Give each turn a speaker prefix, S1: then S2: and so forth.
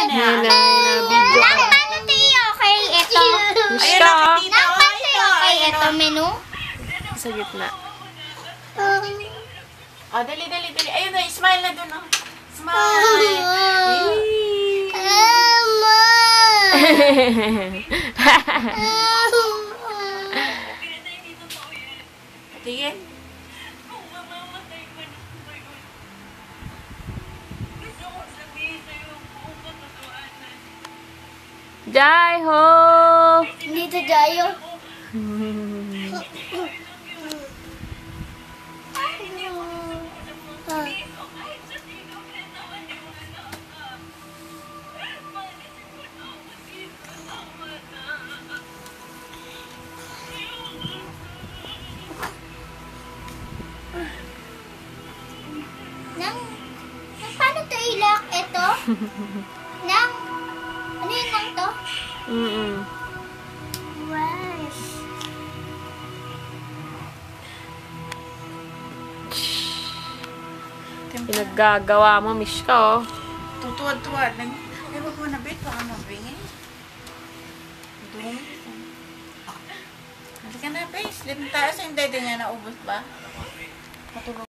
S1: video.
S2: Paano tayo okay ito?
S1: Gusto?
S2: Paano tayo okay ito menu?
S1: Sa gitna.
S3: Oh, dali. Ayun na, smile na dun, oh. Smile. Tingin.
S1: Jai ho!
S2: Dito tayo. Paano to ilak ito? Ano yun lang to? Wash.
S1: Pinaggagawa mo, Mishka, oh.
S3: Tutuwad. Ay, wag mo na, Bet. Baka mabingin. Dumi. Halika na, Bet. Slim tayo sa hindi niya naubos ba? Matulog.